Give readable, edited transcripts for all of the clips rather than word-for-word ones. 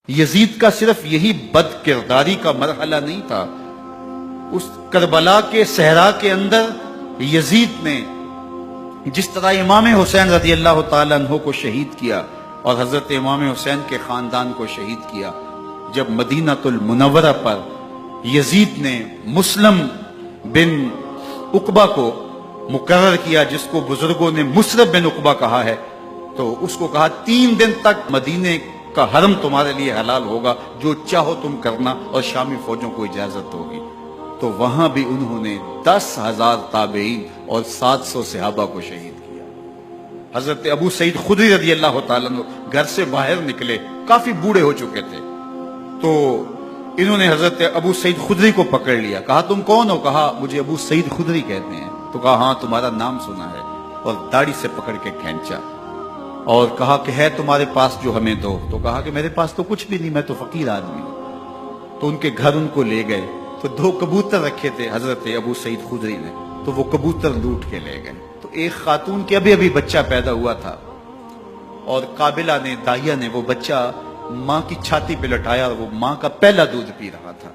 یزید کا صرف یہی بد کرداری کا مرحلہ نہیں تھا، اس کربلا کے صحرا کے اندر یزید نے جس طرح امام حسین رضی اللہ تعالیٰ عنہ کو شہید کیا اور حضرت امام حسین کے خاندان کو شہید کیا، جب مدینہ المنورہ پر یزید نے مسلم بن عقبہ کو مقرر کیا، جس کو بزرگوں نے مصرب بن عقبہ کہا ہے، تو اس کو کہا 3 دن تک مدینے کا حرم تمہارے لیے حلال ہوگا، جو چاہو تم کرنا، اور شامی فوجوں کو اجازت ہوگی۔ تو وہاں بھی انہوں نے 10,000 تابعین اور 700 صحابہ کو شہید کیا۔ حضرت ابو سعید خدری رضی اللہ تعالیٰ عنہ گھر سے باہر نکلے، کافی بوڑھے ہو چکے تھے، تو انہوں نے حضرت ابو سعید خدری کو پکڑ لیا، کہا تم کون ہو؟ کہا مجھے ابو سعید خدری کہتے ہیں۔ تو کہا ہاں تمہارا نام سنا ہے، اور داڑھی سے پکڑ کے کھینچا اور کہا کہ ہے تمہارے پاس جو ہمیں دو؟ تو کہا کہ میرے پاس تو کچھ بھی نہیں، میں تو فقیر آدمی ہوں۔ تو ان کے گھر ان کو لے گئے، تو 2 کبوتر رکھے تھے حضرت ابو سعید خدری نے، تو وہ کبوتر لوٹ کے لے گئے۔ تو ایک خاتون کے ابھی بچہ پیدا ہوا تھا، اور قابلہ نے، دائیا نے وہ بچہ ماں کی چھاتی پہ لٹایا، اور وہ ماں کا پہلا دودھ پی رہا تھا۔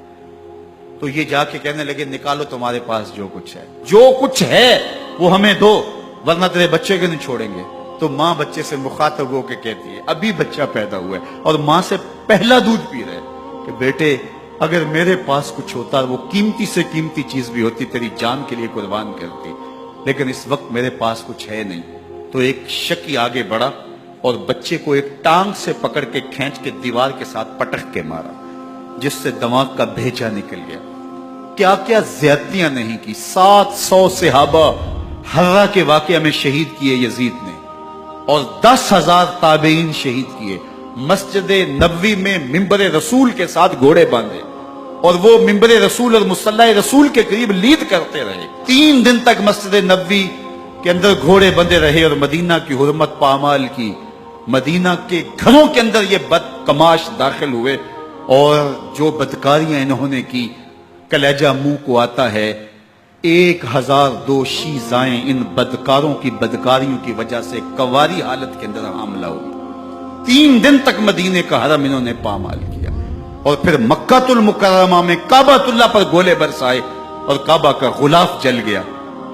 تو یہ جا کے کہنے لگے نکالو تمہارے پاس جو کچھ ہے، جو کچھ ہے وہ ہمیں دو، ورنہ تیرے بچے کو نہیں چھوڑیں گے۔ تو ماں بچے سے مخاطب ہو کے کہتی ہے، ابھی بچہ پیدا ہوا ہے اور ماں سے پہلا دودھ پی رہے، کہ بیٹے اگر میرے پاس کچھ ہوتا، وہ قیمتی سے قیمتی چیز بھی ہوتی، تیری جان کے لیے قربان کرتی، لیکن اس وقت میرے پاس کچھ ہے نہیں۔ تو ایک شکی آگے بڑھا اور بچے کو ایک ٹانگ سے پکڑ کے کھینچ کے دیوار کے ساتھ پٹک کے مارا، جس سے دماغ کا بھیجا نکل گیا۔ کیا کیا زیادتیاں نہیں کی۔ 700 صحابہ حرہ کے واقعہ میں شہید کیے یزید نے، اور 10,000 تابعین شہید کیے۔ مسجد نبوی میں ممبر رسول کے ساتھ گھوڑے باندھے، اور وہ ممبر رسول اور مصلی رسول کے قریب لید کرتے رہے۔ 3 دن تک مسجد نبوی کے اندر گھوڑے بندھے رہے، اور مدینہ کی حرمت پامال کی۔ مدینہ کے گھروں کے اندر یہ بد کماش داخل ہوئے، اور جو بدکاریاں انہوں نے کی، کلیجہ منہ کو آتا ہے۔ 1002 شیزائیں ان بدکاروں کی بدکاریوں کی وجہ سے کواری حالت کے اندر حاملہ ہوئی۔ 3 دن تک مدینے کا حرم انہوں نے پامال کیا، اور پھر مکہ المکرمہ میں کعبہ اللہ پر گولے برسائے، اور کعبہ کا غلاف جل گیا۔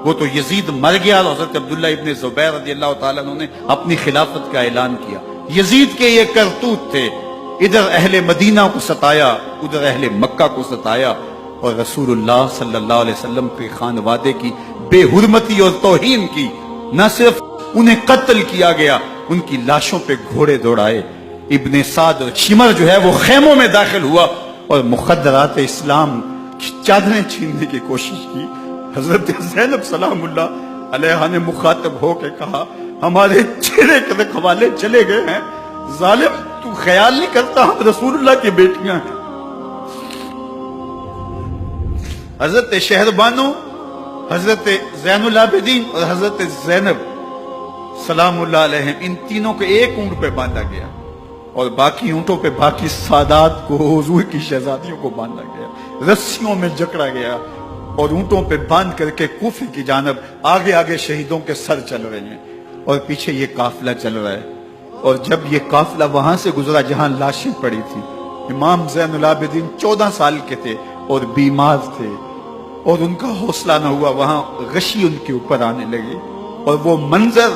وہ تو یزید مر گیا، اور حضرت عبداللہ ابن زبیر رضی اللہ تعالیٰ عنہ نے اپنی خلافت کا اعلان کیا۔ یزید کے یہ کرتوت تھے، ادھر اہل مدینہ کو ستایا، ادھر اہل مکہ کو ستایا، اور رسول اللہ صلی اللہ علیہ وسلم کے خانوادے کی بے حرمتی اور توہین کی۔ نہ صرف انہیں قتل کیا گیا، ان کی لاشوں پہ گھوڑے دوڑائے۔ ابن سعد شمر جو ہے وہ خیموں میں داخل ہوا، اور مخدرات اسلام کی چادریں چھیننے کی کوشش کی۔ حضرت زینب سلام اللہ علیہ نے مخاطب ہو کے کہا ہمارے چہرے کے رکھوالے چلے گئے ہیں، ظالم تو خیال نہیں کرتا ہم رسول اللہ کی بیٹیاں ہیں۔ حضرت شہربانو، حضرت زین العابدین اور حضرت زینب سلام اللہ علیہ، ان تینوں کو ایک اونٹ پہ باندھا گیا، اور باقی اونٹوں پہ باقی سادات کو، حضور کی شہزادیوں کو باندھا گیا، رسیوں میں جکڑا گیا، اور اونٹوں پہ باندھ کر کے کوفے کی جانب آگے آگے شہیدوں کے سر چل رہے ہیں، اور پیچھے یہ قافلہ چل رہا ہے۔ اور جب یہ قافلہ وہاں سے گزرا جہاں لاشیں پڑی تھی، امام زین العابدین 14 سال کے تھے اور بیمار تھے، اور ان کا حوصلہ نہ ہوا، وہاں غشی ان کے اوپر آنے لگی۔ اور وہ منظر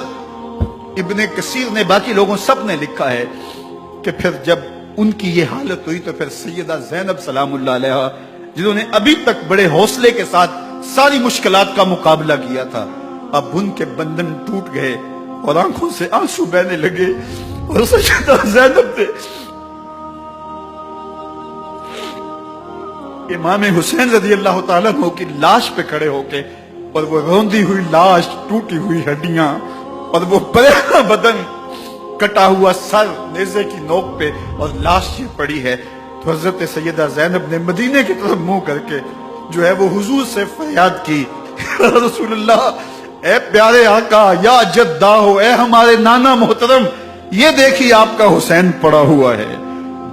ابن کثیر نے، باقی لوگوں سب نے لکھا ہے کہ پھر جب ان کی یہ حالت ہوئی، تو پھر سیدہ زینب سلام اللہ علیہ، جنہوں نے ابھی تک بڑے حوصلے کے ساتھ ساری مشکلات کا مقابلہ کیا تھا، اب ان کے بندھن ٹوٹ گئے اور آنکھوں سے آنسو بہنے لگے، اور سیدہ زینب نے امام حسین رضی اللہ تعالیٰ عنہ کی لاش پہ کھڑے ہو کے، اور وہ روندی ہوئی لاش، ٹوٹی ہوئی ہڈیاں، اور وہ پریشاں بدن، کٹا ہوا سر نیزے کی نوک پہ، اور لاش یہ پڑی ہے، تو حضرت سیدہ زینب نے مدینے کی طرف منہ کر کے جو ہے وہ حضور سے فریاد کی، رسول اللہ، اے پیارے آقا، یا جدہ ہو، اے ہمارے نانا محترم، یہ دیکھیے آپ کا حسین پڑا ہوا ہے۔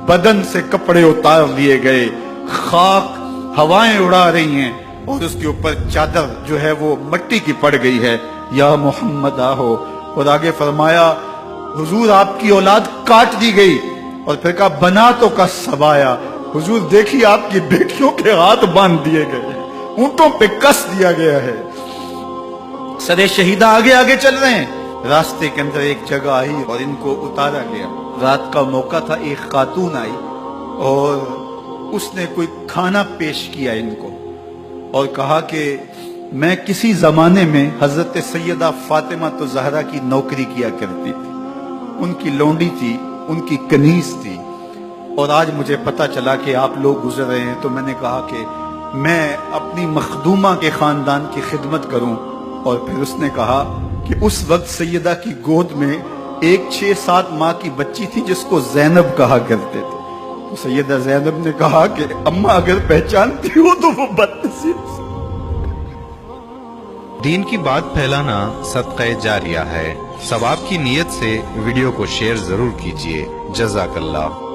بدن سے کپڑے اتار لیے گئے، خاک ہوائیں اڑا رہی ہیں، اور اس کے اوپر چادر جو ہے وہ مٹی کی پڑ گئی ہے، یا محمد آہو۔ اور آگے فرمایا حضور آپ کی اولاد کاٹ دی گئی، اور پھر کہا بناتوں کا سبایا، حضور دیکھیے آپ کی بیٹیوں کے ہاتھ باندھ دیے گئے ہیں، اونٹوں پہ کس دیا گیا ہے، سرے شہیدہ آگے آگے چل رہے ہیں۔ راستے کے اندر ایک جگہ آئی اور ان کو اتارا گیا۔ رات کا موقع تھا، ایک خاتون آئی اور اس نے کوئی کھانا پیش کیا ان کو اور کہا کہ میں کسی زمانے میں حضرت سیدہ فاطمہ تو زہرا کی نوکری کیا کرتی تھی، ان کی لونڈی تھی، ان کی کنیز تھی، اور آج مجھے پتا چلا کہ آپ لوگ گزر رہے ہیں، تو میں نے کہا کہ میں اپنی مخدومہ کے خاندان کی خدمت کروں۔ اور پھر اس نے کہا کہ اس وقت سیدہ کی گود میں ایک 6-7 ماہ کی بچی تھی جس کو زینب کہا کرتے تھے۔ تو سیدہ زینب نے کہا کہ اماں اگر پہچانتی ہو تو وہ بدنصیب سے۔ دین کی بات پھیلانا صدقہ جاریہ ہے، ثواب کی نیت سے ویڈیو کو شیئر ضرور کیجیے۔ جزاک اللہ۔